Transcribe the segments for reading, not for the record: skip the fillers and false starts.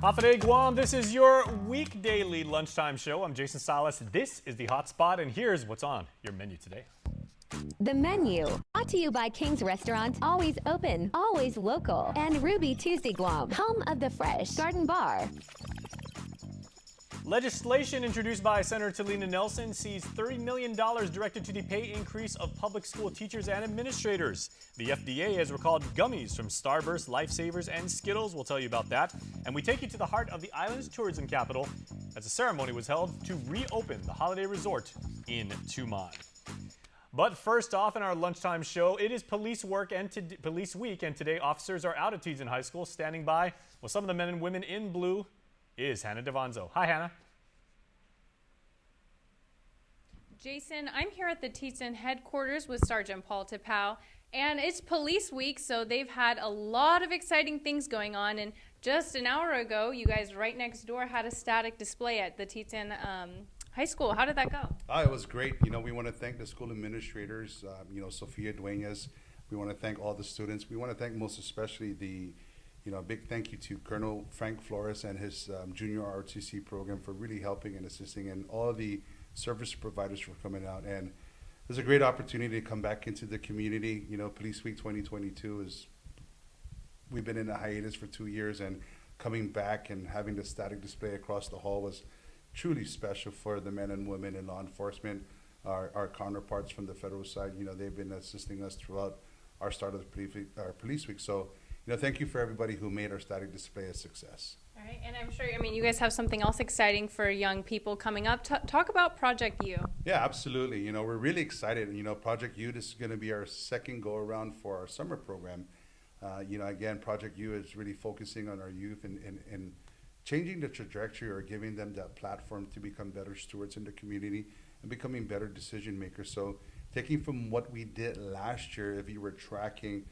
Hafade Guam, this is your weekdaily lunchtime show. I'm Jason Salas. This is the HotSpot, and here's what's on your menu today. The menu, brought to you by King's Restaurant, always open, always local, and Ruby Tuesday Guam, home of the Fresh Garden Bar. Legislation introduced by Senator Talina Nelson sees $30 million directed to the pay increase of public school teachers and administrators. The FDA has recalled gummies from Starburst, Lifesavers, and Skittles. We'll tell you about that. And we take you to the heart of the island's tourism capital as a ceremony was held to reopen the holiday resort in Tumon. But first off in our lunchtime show, it is police week, and today officers are out at Teton High School standing by with some of the men and women in blue. Is Hannah Devanzo. Hi, Hannah. Jason, I'm here at the Teton headquarters with Sergeant Paul Tapau, and it's police week, so they've had a lot of exciting things going on. And just an hour ago, you guys right next door had a static display at the Teton High School. How did that go? It was great. We want to thank the school administrators, Sophia Duenas. We want to thank all the students. We want to thank most especially a big thank you to Colonel Frank Flores and his junior ROTC program for really helping and assisting, and all the service providers for coming out. And there's a great opportunity to come back into the community. Police Week 2022 we've been in a hiatus for 2 years, and coming back and having the static display across the hall was truly special for the men and women in law enforcement, our counterparts from the federal side. They've been assisting us throughout our start of the police week. So thank you for everybody who made our static display a success. All right, and I'm sure, you guys have something else exciting for young people coming up. Talk about Project U. Yeah, absolutely. We're really excited. Project U, this is going to be our second go-around for our summer program. Again, Project U is really focusing on our youth and changing the trajectory, or giving them that platform to become better stewards in the community and becoming better decision makers. So taking from what we did last year, if you were tracking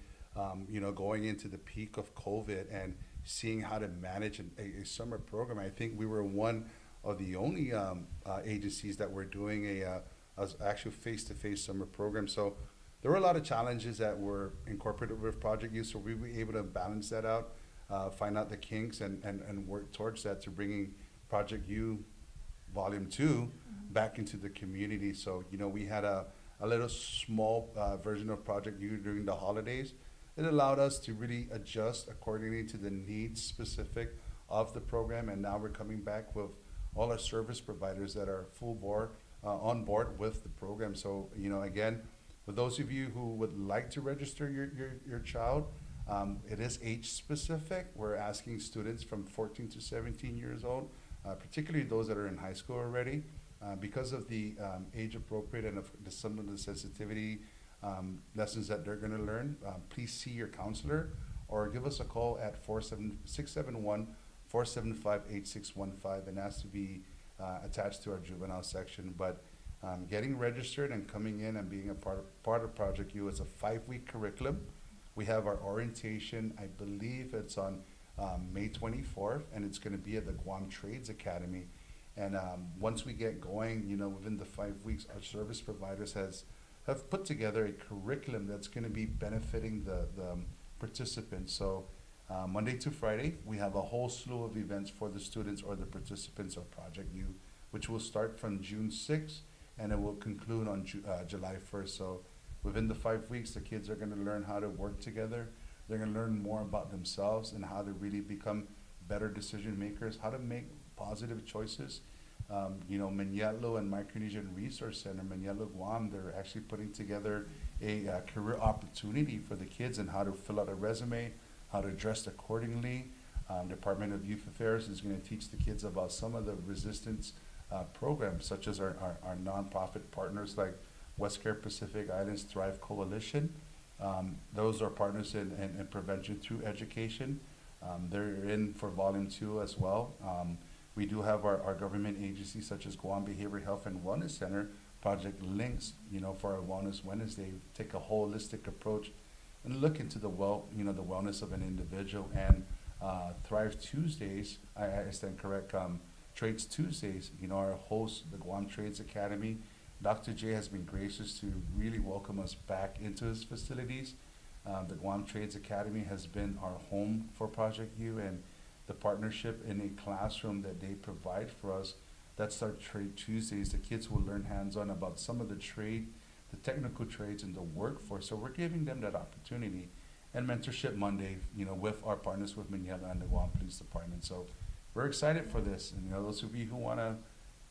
going into the peak of COVID and seeing how to manage a summer program, I think we were one of the only agencies that were doing a actual face-to-face summer program. So there were a lot of challenges that were incorporated with Project U, so we were able to balance that out, find out the kinks, and work towards that to bringing Project U Volume 2 back into the community. So, we had a little small version of Project U during the holidays. It allowed us to really adjust accordingly to the needs specific of the program, and now we're coming back with all our service providers that are on board with the program. So, again, for those of you who would like to register your child, it is age specific. We're asking students from 14 to 17 years old, particularly those that are in high school already, because of the age appropriate and of some of the sensitivity lessons that they're going to learn. Please see your counselor or give us a call at 671-475-8615 and ask to be attached to our juvenile section. But getting registered and coming in and being a part of Project U is a 5-week curriculum. We have our orientation, I believe it's on May 24th, and it's going to be at the Guam Trades Academy. And once we get going, within the 5 weeks, our service providers have put together a curriculum that's going to be benefiting the participants. So Monday to Friday, we have a whole slew of events for the students or the participants of Project U, which will start from June 6th and it will conclude on July 1st. So within the 5 weeks, the kids are going to learn how to work together. They're going to learn more about themselves and how to really become better decision makers, how to make positive choices. Manialo and Micronesian Resource Center, Manialo Guam, they're actually putting together a career opportunity for the kids and how to fill out a resume, how to dress accordingly. Department of Youth Affairs is going to teach the kids about some of the resistance programs, such as our nonprofit partners like West Care Pacific Islands Thrive Coalition. Those are partners in prevention through education. They're in for Volume 2 as well. We do have our government agencies such as Guam Behavioral Health and Wellness Center, Project Links, for our Wellness Wednesday, take a holistic approach and look into the wellness of an individual. And Thrive Tuesdays, I stand correct, Trades Tuesdays, our host, the Guam Trades Academy, Dr. J has been gracious to really welcome us back into his facilities. The Guam Trades Academy has been our home for Project U, and the partnership in a classroom that they provide for us. That's our Trade Tuesdays. The kids will learn hands-on about some of the trade, the technical trades in the workforce. So we're giving them that opportunity. And Mentorship Monday, with our partners with Minella and the Guam Police Department. So we're excited for this. And, those of you who want to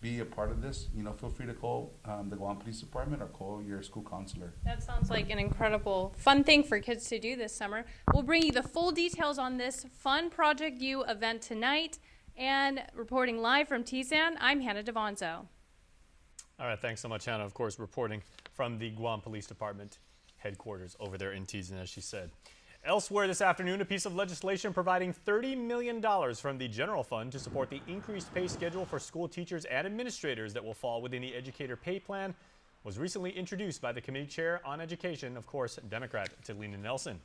be a part of this, feel free to call the Guam Police Department or call your school counselor. That sounds like an incredible fun thing for kids to do this summer. We'll bring you the full details on this fun Project U event tonight. And reporting live from Tizan, I'm Hannah Devonzo. All right, thanks so much, Hannah. Of course, reporting from the Guam Police Department headquarters over there in Tizan, as she said. Elsewhere this afternoon, a piece of legislation providing $30 million from the general fund to support the increased pay schedule for school teachers and administrators that will fall within the educator pay plan was recently introduced by the committee chair on education, of course, Democrat Talina Nelson.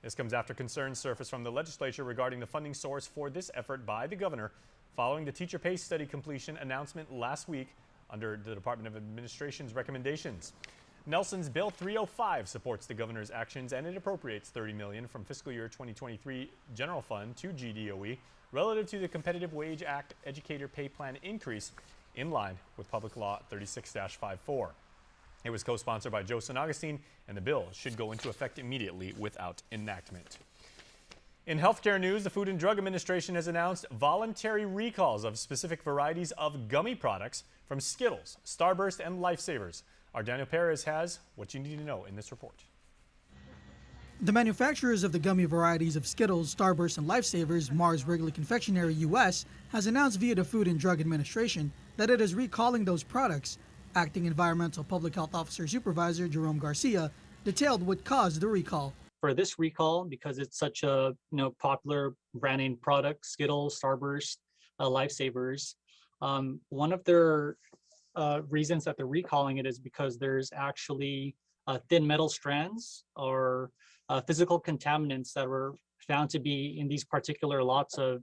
This comes after concerns surfaced from the legislature regarding the funding source for this effort by the governor following the teacher pay study completion announcement last week under the Department of Administration's recommendations. Nelson's Bill 305 supports the governor's actions, and it appropriates $30 million from fiscal year 2023 general fund to GDOE relative to the Competitive Wage Act educator pay plan increase in line with Public Law 36-54. It was co-sponsored by Joe San Augustine, and the bill should go into effect immediately without enactment. In healthcare news, the Food and Drug Administration has announced voluntary recalls of specific varieties of gummy products from Skittles, Starburst, and Lifesavers. Our Daniel Perez has what you need to know in this report. The manufacturers of the gummy varieties of Skittles, Starburst, and Lifesavers, Mars Wrigley Confectionery U.S., has announced via the Food and Drug Administration that it is recalling those products. Acting Environmental Public Health Officer Supervisor Jerome Garcia detailed what caused the recall. For this recall, because it's such a popular brand name product, Skittles, Starburst, Lifesavers, one of their reasons that they're recalling it is because there's actually thin metal strands or physical contaminants that were found to be in these particular lots of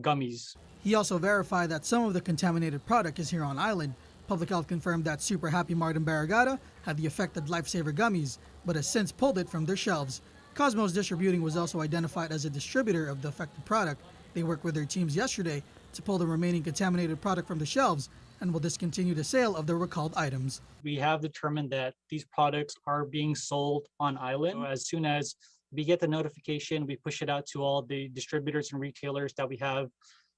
gummies. He also verified that some of the contaminated product is here on island. Public Health confirmed that Super Happy Mart and Barragata had the affected Lifesaver gummies, but has since pulled it from their shelves. Cosmos Distributing was also identified as a distributor of the affected product. They worked with their teams yesterday to pull the remaining contaminated product from the shelves and will discontinue the sale of the recalled items. We have determined that these products are being sold on island. So as soon as we get the notification, we push it out to all the distributors and retailers that we have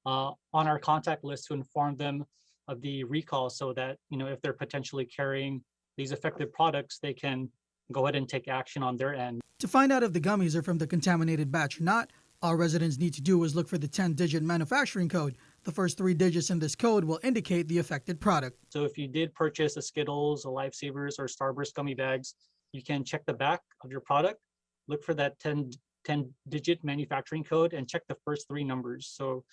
on our contact list to inform them of the recall, so that if they're potentially carrying these affected products, they can go ahead and take action on their end. To find out if the gummies are from the contaminated batch or not, all residents need to do is look for the 10-digit manufacturing code. The first 3 digits in this code will indicate the affected product. So if you did purchase a Skittles, a Lifesavers, or Starburst gummy bags, you can check the back of your product, look for that 10-digit manufacturing code, and check the first 3 numbers. So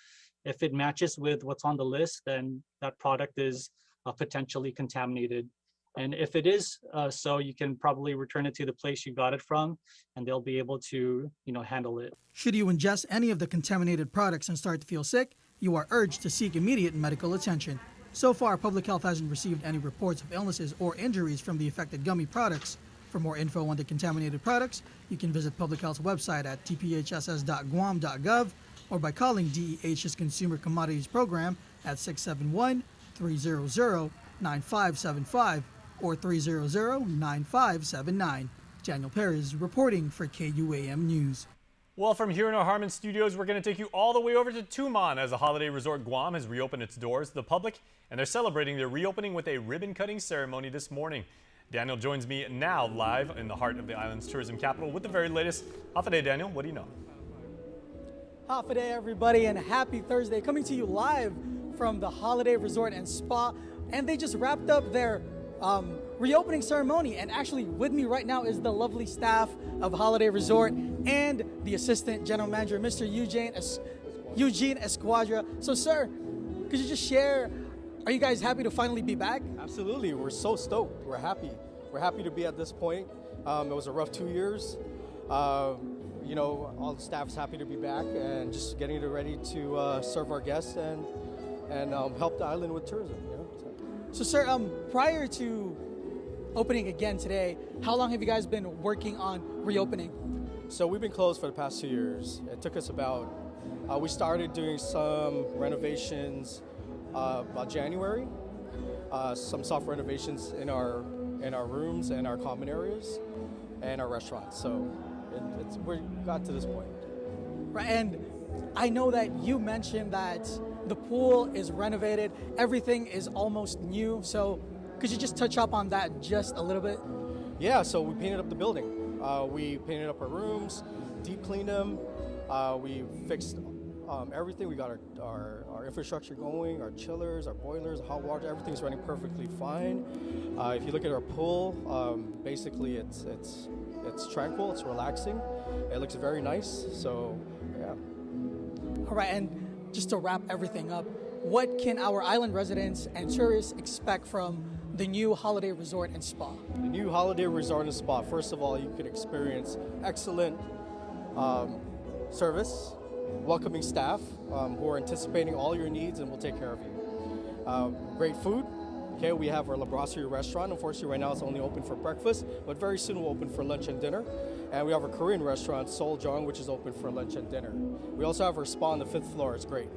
if it matches with what's on the list, then that product is potentially contaminated. And if it is so, you can probably return it to the place you got it from, and they'll be able to handle it. Should you ingest any of the contaminated products and start to feel sick, you are urged to seek immediate medical attention. So far, Public Health hasn't received any reports of illnesses or injuries from the affected gummy products. For more info on the contaminated products, you can visit Public Health's website at tphss.guam.gov or by calling DEH's Consumer Commodities Program at 671-300-9575 or 300-9579. Daniel Perez reporting for KUAM News. Well, from here in our Harmon studios, we're going to take you all the way over to Tumon as the holiday resort Guam has reopened its doors to the public, and they're celebrating their reopening with a ribbon-cutting ceremony this morning. Daniel joins me now live in the heart of the island's tourism capital with the very latest. Half a day, Daniel. What do you know? Half a day, everybody, and happy Thursday. Coming to you live from the Holiday Resort and Spa, and they just wrapped up their reopening ceremony. And actually, with me right now is the lovely staff of Holiday Resort and the Assistant General Manager, Mr. Eugene Esquadra. So, sir, could you just share? Are you guys happy to finally be back? Absolutely, we're so stoked. We're happy. We're happy to be at this point. It was a rough 2 years. All the staff's happy to be back and just getting ready to serve our guests and help the island with tourism. So, sir, prior to opening again today, how long have you guys been working on reopening? So we've been closed for the past 2 years. It took us about We started doing some renovations about January, some soft renovations in our rooms and our common areas and our restaurants. So we got to this point. Right, and I know that you mentioned that the pool is renovated, everything is almost new. So could you just touch up on that just a little bit? Yeah, so we painted up the building. We painted up our rooms, deep cleaned them. We fixed everything. We got our infrastructure going, our chillers, our boilers, hot water, everything's running perfectly fine. If you look at our pool, basically it's tranquil, it's relaxing. It looks very nice, so yeah. All right, and just to wrap everything up, what can our island residents and tourists expect from the new holiday resort and spa? The new holiday resort and spa, first of all, you can experience excellent service, welcoming staff who are anticipating all your needs and will take care of you. Great food. Okay, we have our La Brasserie restaurant. Unfortunately, right now it's only open for breakfast, but very soon we'll open for lunch and dinner. And we have a Korean restaurant, Seoul Jong, which is open for lunch and dinner. We also have our spa on the 5th floor. It's great.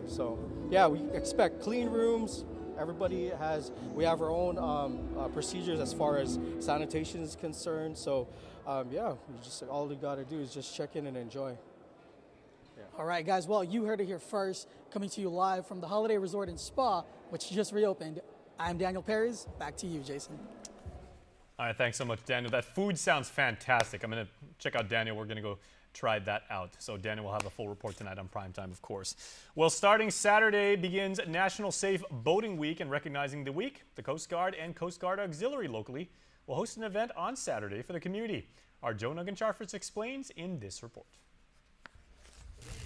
So, yeah, we expect clean rooms. We have our own procedures as far as sanitation is concerned. So, yeah, all you got to do is just check in and enjoy. Yeah. All right, guys. Well, you heard it here first, coming to you live from the Holiday Resort and Spa, which just reopened. I'm Daniel Perez. Back to you, Jason. All right, thanks so much, Daniel. That food sounds fantastic. I'm going to check out Daniel. We're going to go try that out. So Daniel will have a full report tonight on Primetime, of course. Well, starting Saturday begins National Safe Boating Week, and recognizing the week, the Coast Guard and Coast Guard Auxiliary locally will host an event on Saturday for the community. Our Joe Nugent-Charfritz explains in this report.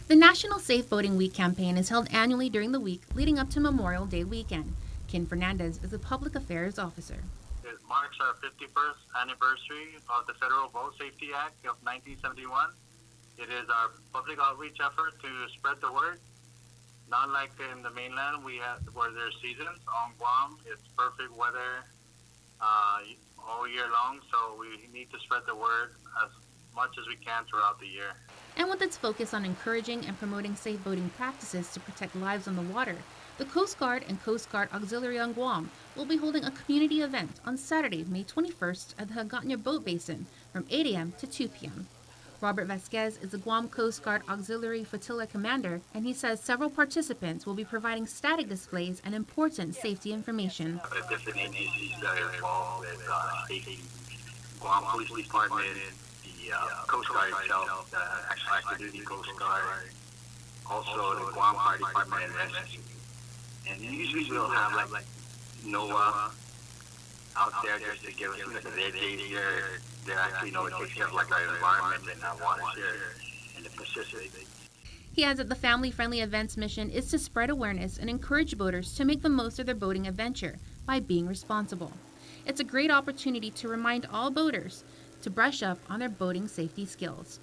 The National Safe Boating Week campaign is held annually during the week leading up to Memorial Day weekend. Ken Fernandez is a public affairs officer. It marks our 51st anniversary of the Federal Boat Safety Act of 1971. It is our public outreach effort to spread the word. Not like in the mainland, where there's seasons. On Guam, it's perfect weather all year long, so we need to spread the word as much as we can throughout the year. And with its focus on encouraging and promoting safe boating practices to protect lives on the water, the Coast Guard and Coast Guard Auxiliary on Guam will be holding a community event on Saturday, May 21st at the Hagåtña Boat Basin from 8 a.m. to 2 p.m. Robert Vasquez is the Guam Coast Guard Auxiliary Flotilla Commander, and he says several participants will be providing static displays and important safety information. The different agencies that are involved with safety, Guam Police Department, the Coast Guard itself, the Active Duty Coast Guard, also the Guam Fire Department and Rescue. And usually we'll have like NOAA out there just to give us they actually take care of like our environment and our watershed in the Pacific. He adds that the family-friendly events mission is to spread awareness and encourage boaters to make the most of their boating adventure by being responsible. It's a great opportunity to remind all boaters to brush up on their boating safety skills.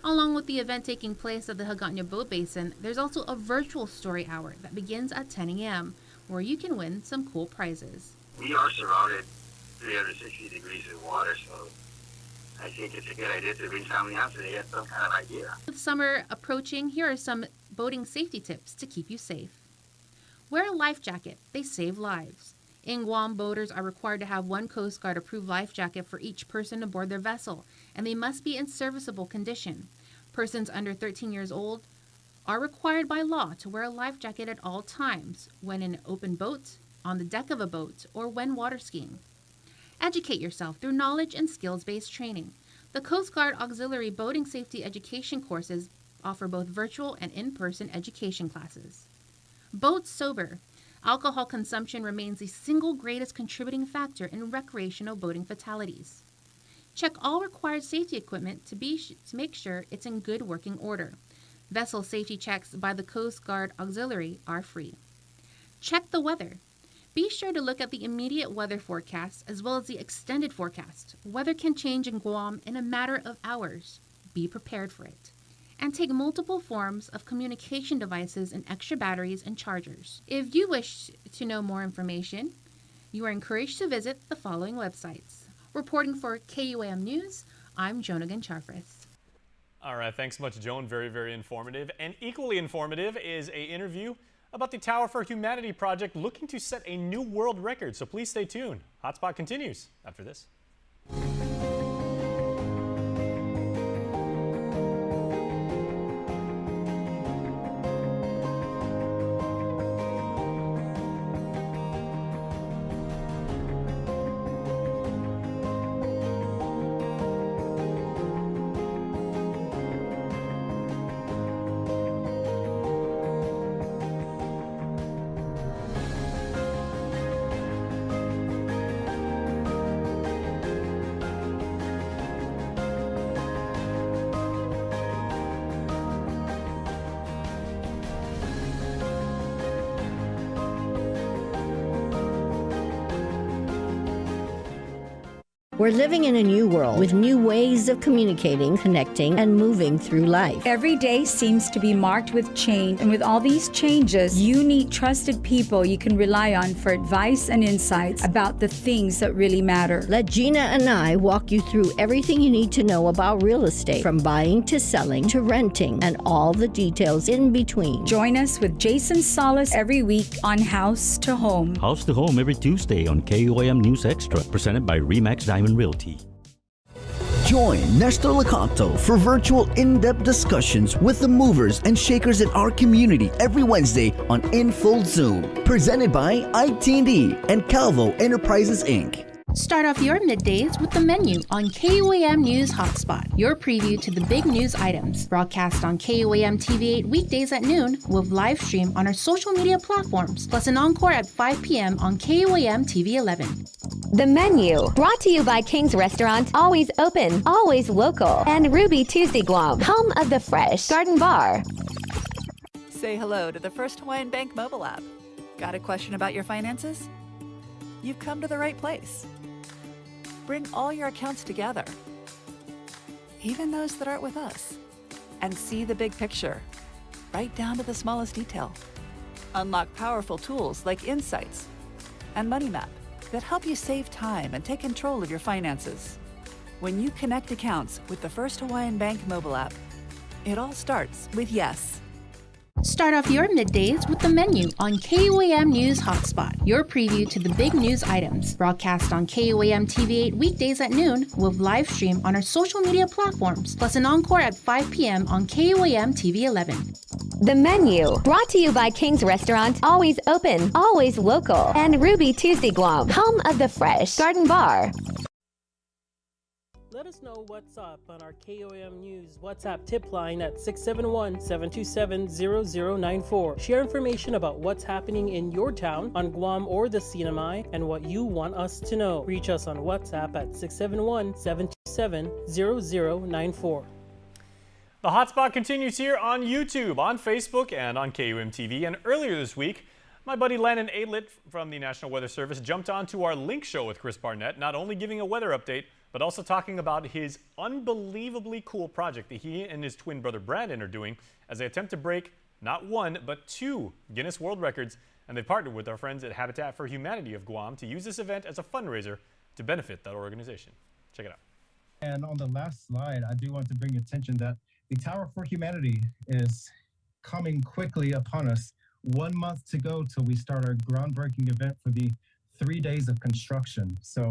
Along with the event taking place at the Hagåtña Boat Basin, there's also a virtual story hour that begins at 10 a.m., where you can win some cool prizes. We are surrounded 360 degrees of water, so I think it's a good idea to bring family out so they get some kind of idea. With summer approaching, here are some boating safety tips to keep you safe. Wear a life jacket. They save lives. In Guam, boaters are required to have one Coast Guard approved life jacket for each person aboard their vessel, and they must be in serviceable condition. Persons under 13 years old are required by law to wear a life jacket at all times, when in an open boat, on the deck of a boat, or when water skiing. Educate yourself through knowledge and skills-based training. The Coast Guard Auxiliary Boating Safety Education courses offer both virtual and in-person education classes. Boat sober. Alcohol consumption remains the single greatest contributing factor in recreational boating fatalities. Check all required safety equipment to make sure it's in good working order. Vessel safety checks by the Coast Guard Auxiliary are free. Check the weather. Be sure to look at the immediate weather forecast as well as the extended forecast. Weather can change in Guam in a matter of hours. Be prepared for it. And take multiple forms of communication devices and extra batteries and chargers. If you wish to know more information, you are encouraged to visit the following websites. Reporting for KUAM News, I'm Joe Nugent-Charfritz. All right, thanks so much, Joan. Very, very informative. And equally informative is an interview about the Tower for Humanity project looking to set a new world record. So please stay tuned. HotSpot continues after this. We're living in a new world with new ways of communicating, connecting, and moving through life. Every day seems to be marked with change, and with all these changes, you need trusted people you can rely on for advice and insights about the things that really matter. Let Gina and I walk you through everything you need to know about real estate, from buying to selling to renting, and all the details in between. Join us with Jason Solis every week on House to Home. House to Home every Tuesday on KUAM News Extra, presented by RE/MAX Diamond Realty. Join Nestor Lacanto for virtual in-depth discussions with the movers and shakers in our community every Wednesday on In Full Zoom. Presented by IT&D and Calvo Enterprises, Inc. Start off your middays with the menu on KUAM News Hotspot, your preview to the big news items. Broadcast on KUAM TV 8 weekdays at noon, with live stream on our social media platforms, plus an encore at 5 p.m. on KUAM TV 11. The Menu, brought to you by King's Restaurant, always open, always local, and Ruby Tuesday Guam, home of the Fresh Garden Bar. Say hello to the First Hawaiian Bank mobile app. Got a question about your finances? You've come to the right place. Bring all your accounts together, even those that aren't with us, and see the big picture, right down to the smallest detail. Unlock powerful tools like Insights and Money Map that help you save time and take control of your finances. When you connect accounts with the First Hawaiian Bank mobile app, it all starts with yes. Start off your middays with the menu on KUAM News Hotspot, your preview to the big news items. Broadcast on KUAM TV 8 weekdays at noon, with live stream on our social media platforms, plus an encore at 5 p.m. on KUAM TV 11. The Menu, brought to you by King's Restaurant, always open, always local, and Ruby Tuesday Guam, home of the Fresh Garden Bar. Let us know what's up on our KUAM News WhatsApp tip line at 671-727-0094. Share information about what's happening in your town, on Guam or the CNMI, and what you want us to know. Reach us on WhatsApp at 671-727-0094. The Hotspot continues here on YouTube, on Facebook, and on KUM TV. And earlier this week, my buddy Landon Aidlit from the National Weather Service jumped on to our Link Show with Chris Barnett, not only giving a weather update, but also talking about his unbelievably cool project that he and his twin brother Brandon are doing as they attempt to break not one, but 2 Guinness World Records. And they partnered with our friends at Habitat for Humanity of Guam to use this event as a fundraiser to benefit that organization. Check it out. And on the last slide, I do want to bring attention that the Tower for Humanity is coming quickly upon us. 1 month to go till we start our groundbreaking event for the 3 days of construction. So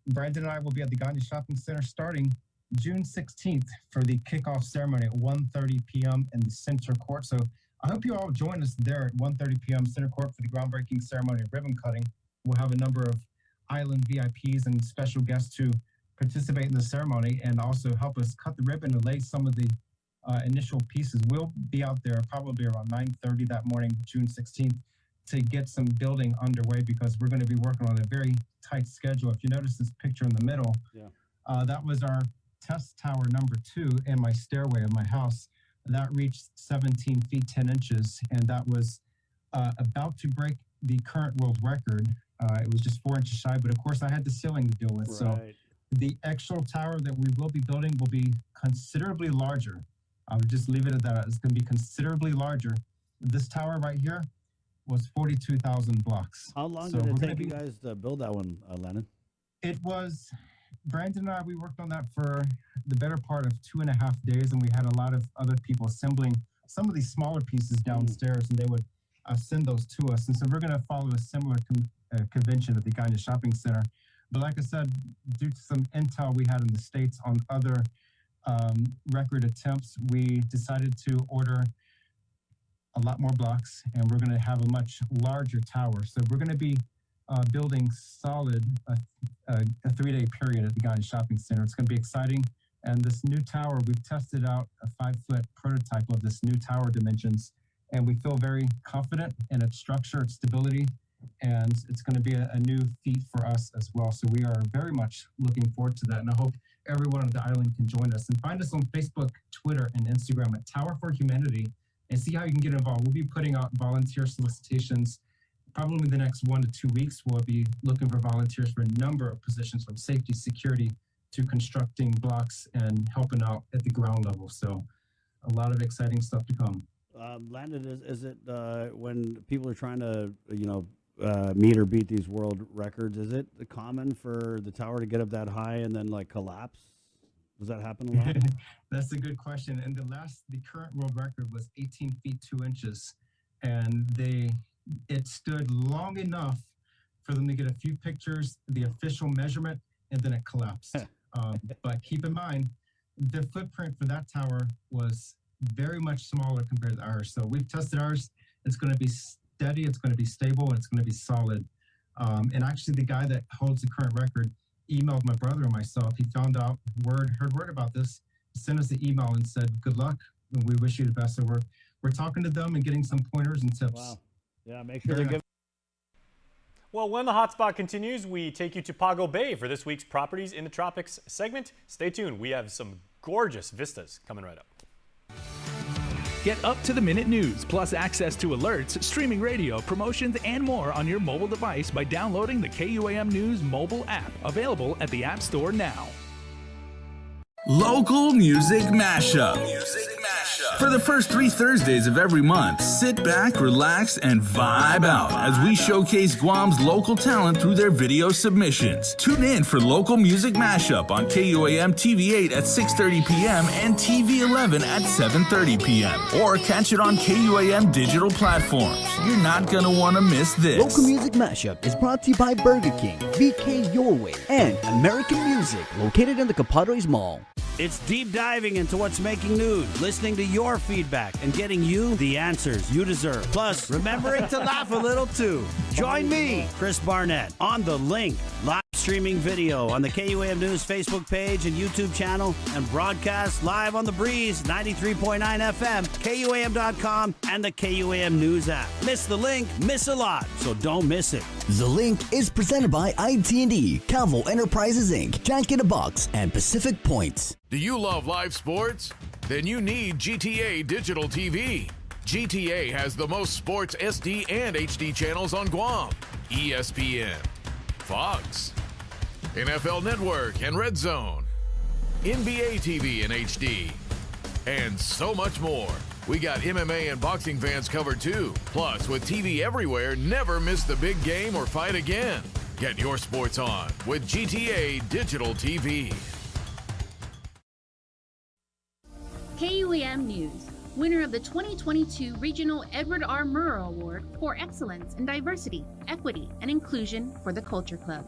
Brandon and I will be at the Gagne Shopping Center starting June 16th for the kickoff ceremony at 1:30 p.m. in the center court. So I hope you all join us there at 1:30 p.m. center court for the groundbreaking ceremony of ribbon cutting. We'll have a number of island VIPs and special guests to participate in the ceremony and also help us cut the ribbon and lay some of the initial pieces. We'll be out there probably around 9:30 that morning, June 16th, to get some building underway because we're going to be working on a very tight schedule. If you notice this picture in the middle, that was our test tower number 2 in my stairway of my house. That reached 17 feet 10 inches, and that was about to break the current world record. It was just 4 inches shy, but of course I had the ceiling to deal with. Right. So the actual tower that we will be building will be considerably larger. I would just leave it at that. It's going to be considerably larger. This tower right here was 42,000 blocks. How long did it take you guys to build that one, Lennon? It was Brandon and I, we worked on that for the better part of 2.5 days, and we had a lot of other people assembling some of these smaller pieces downstairs, and they would send those to us. And so we're going to follow a similar convention at the Ganya Shopping Center. But like I said, due to some intel we had in the States on other record attempts, we decided to order a lot more blocks, and we're going to have a much larger tower. So we're going to be building solid a 3-day period at the Ganya Shopping Center. It's going to be exciting. And this new tower, we've tested out a 5-foot prototype of this new tower dimensions, and we feel very confident in its structure, its stability, and it's going to be a new feat for us as well. So we are very much looking forward to that, and I hope everyone on the island can join us. And find us on Facebook, Twitter, and Instagram at Tower for Humanity, and see how you can get involved. We'll be putting out volunteer solicitations probably in the next 1 to 2 weeks. We'll be looking for volunteers for a number of positions, from safety, security, to constructing blocks and helping out at the ground level. So a lot of exciting stuff to come. Landon, is it when people are trying to, meet or beat these world records, is it common for the tower to get up that high and then like collapse? Does that happen a lot? That's a good question. And the current world record was 18 feet 2 inches, and it stood long enough for them to get a few pictures, the official measurement, and then it collapsed. But keep in mind, the footprint for that tower was very much smaller compared to ours. So we've tested ours. It's going to be steady, it's going to be stable, and it's going to be solid. And actually, the guy that holds the current record emailed my brother and myself. He found out heard word about this, sent us an email and said, "Good luck, and we wish you the best." So we're talking to them and getting some pointers and tips. Wow. Yeah, make sure to give. Well, when the hotspot continues, we take you to Pago Bay for this week's Properties in the Tropics segment. Stay tuned. We have some gorgeous vistas coming right up. Get up-to-the-minute news, plus access to alerts, streaming radio, promotions, and more on your mobile device by downloading the KUAM News mobile app, available at the App Store now. Local Music Mashup. For the first 3 Thursdays of every month, sit back, relax, and vibe out as we showcase Guam's local talent through their video submissions. Tune in for Local Music Mashup on KUAM TV8 at 6:30 p.m. and TV11 at 7:30 p.m. Or catch it on KUAM digital platforms. You're not going to want to miss this. Local Music Mashup is brought to you by Burger King, BK Your Way, and American Music, located in the Capadres Mall. It's deep diving into what's making news, listening to your feedback, and getting you the answers you deserve. Plus, remembering to laugh a little too. Join me, Chris Barnett, on The Link, live streaming video on the KUAM News Facebook page and YouTube channel, and broadcast live on The Breeze, 93.9 FM, KUAM.com, and the KUAM News app. Miss The Link, miss a lot, so don't miss it. The Link is presented by IT&D, Calvo Enterprises Inc., Jack in a Box, and Pacific Points. Do you love live sports? Then you need GTA Digital TV. GTA has the most sports SD and HD channels on Guam. ESPN, Fox, NFL Network and Red Zone, NBA TV in HD, and so much more. We got MMA and boxing fans covered too. Plus, with TV everywhere, never miss the big game or fight again. Get your sports on with GTA Digital TV. KUAM News, winner of the 2022 Regional Edward R. Murrow Award for Excellence in Diversity, Equity, and Inclusion for the Culture Club.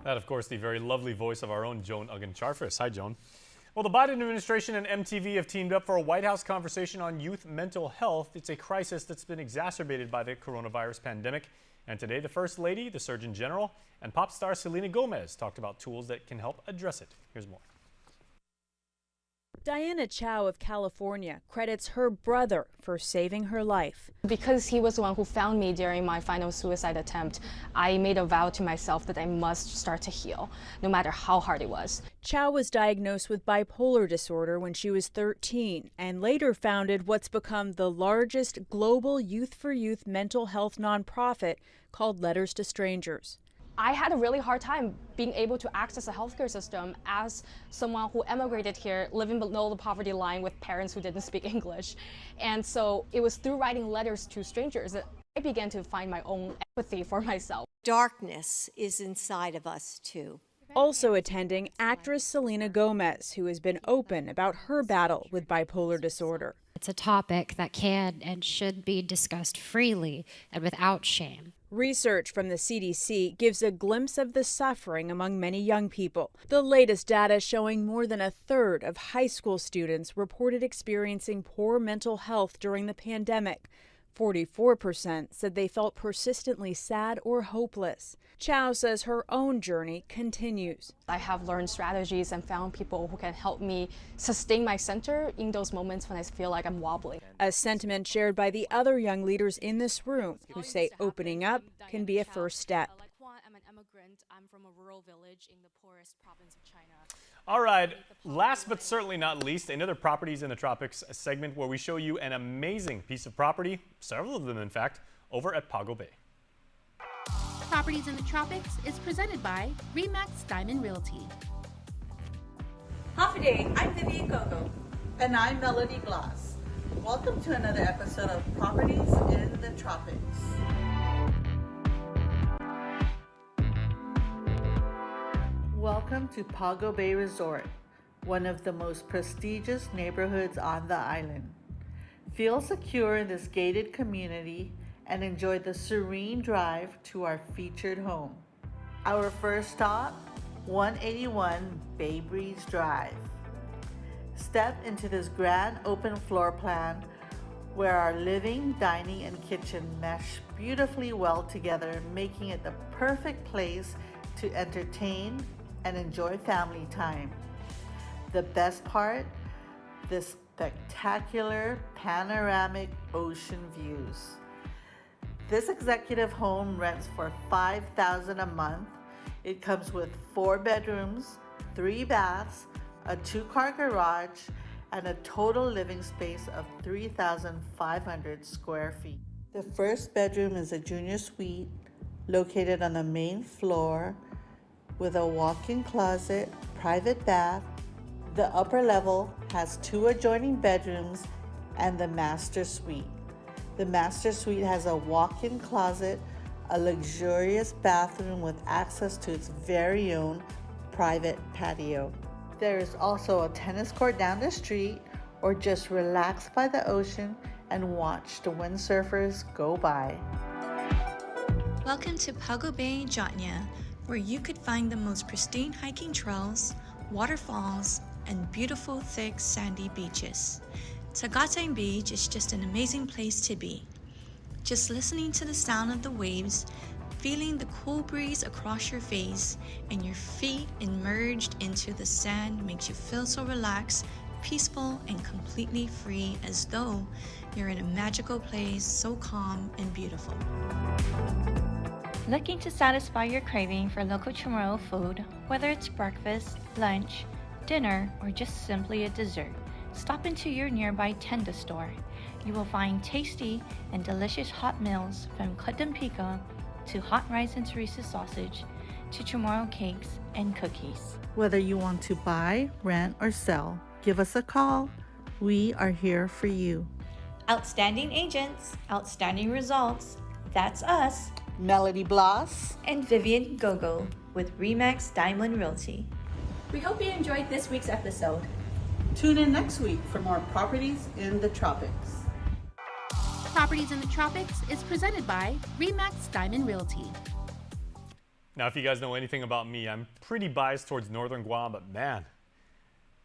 That, of course, the very lovely voice of our own Joan Uggan-Charfris. Hi, Joan. Well, the Biden administration and MTV have teamed up for a White House conversation on youth mental health. It's a crisis that's been exacerbated by the coronavirus pandemic. And today, the First Lady, the Surgeon General, and pop star Selena Gomez talked about tools that can help address it. Here's more. Diana Chow of California credits her brother for saving her life. Because he was the one who found me during my final suicide attempt, I made a vow to myself that I must start to heal, no matter how hard it was. Chow was diagnosed with bipolar disorder when she was 13 and later founded what's become the largest global youth-for-youth mental health nonprofit called Letters to Strangers. I had a really hard time being able to access a healthcare system as someone who emigrated here, living below the poverty line with parents who didn't speak English. And so it was through writing letters to strangers that I began to find my own empathy for myself. Darkness is inside of us, too. Also attending, actress Selena Gomez, who has been open about her battle with bipolar disorder. It's a topic that can and should be discussed freely and without shame. Research from the CDC gives a glimpse of the suffering among many young people. The latest data showing more than a third of high school students reported experiencing poor mental health during the pandemic. 44% said they felt persistently sad or hopeless. Chow says her own journey continues. I have learned strategies and found people who can help me sustain my center in those moments when I feel like I'm wobbling. A sentiment shared by the other young leaders in this room who say opening up can be a first step. I'm an immigrant. I'm from a rural village in the poorest province of China. All right, last but certainly not least, another Properties in the Tropics segment where we show you an amazing piece of property, several of them in fact, over at Pago Bay. Properties in the Tropics is presented by RE/MAX Diamond Realty. Half a day, I'm Vivian Gogo. And I'm Melody Glass. Welcome to another episode of Properties in the Tropics. Welcome to Pago Bay Resort, one of the most prestigious neighborhoods on the island. Feel secure in this gated community and enjoy the serene drive to our featured home. Our first stop, 181 Bay Breeze Drive. Step into this grand open floor plan where our living, dining, and kitchen mesh beautifully well together, making it the perfect place to entertain and enjoy family time. The best part, the spectacular panoramic ocean views. This executive home rents for $5,000 a month. It comes with 4 bedrooms, 3 baths, a 2-car garage, and a total living space of 3,500 square feet. The first bedroom is a junior suite located on the main floor with a walk-in closet, private bath. The upper level has 2 adjoining bedrooms and the master suite. The master suite has a walk-in closet, a luxurious bathroom with access to its very own private patio. There is also a tennis court down the street, or just relax by the ocean and watch the windsurfers go by. Welcome to Pago Bay, Jotnya, where you could find the most pristine hiking trails, waterfalls, and beautiful thick sandy beaches. Tagatang Beach is just an amazing place to be. Just listening to the sound of the waves, feeling the cool breeze across your face, and your feet immersed into the sand makes you feel so relaxed, peaceful, and completely free, as though you're in a magical place so calm and beautiful. Looking to satisfy your craving for local Chamorro food, whether it's breakfast, lunch, dinner, or just simply a dessert, stop into your nearby Tenda store. You will find tasty and delicious hot meals from Kutdum Pika to hot rice and chorizo sausage to Chamorro cakes and cookies. Whether you want to buy, rent, or sell, give us a call. We are here for you. Outstanding agents, outstanding results. That's us. Melody Bloss and Vivian Gogo with RE/MAX Diamond Realty. We hope you enjoyed this week's episode. Tune in next week for more Properties in the Tropics. Properties in the Tropics is presented by RE/MAX Diamond Realty. Now, if you guys know anything about me, I'm pretty biased towards Northern Guam, but man,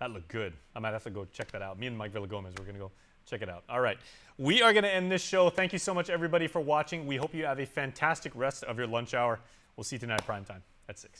that looked good. I might have to go check that out. Me and Mike Villagomez, we're going to go check it out. All right. We are going to end this show. Thank you so much, everybody, for watching. We hope you have a fantastic rest of your lunch hour. We'll see you tonight at prime time at 6.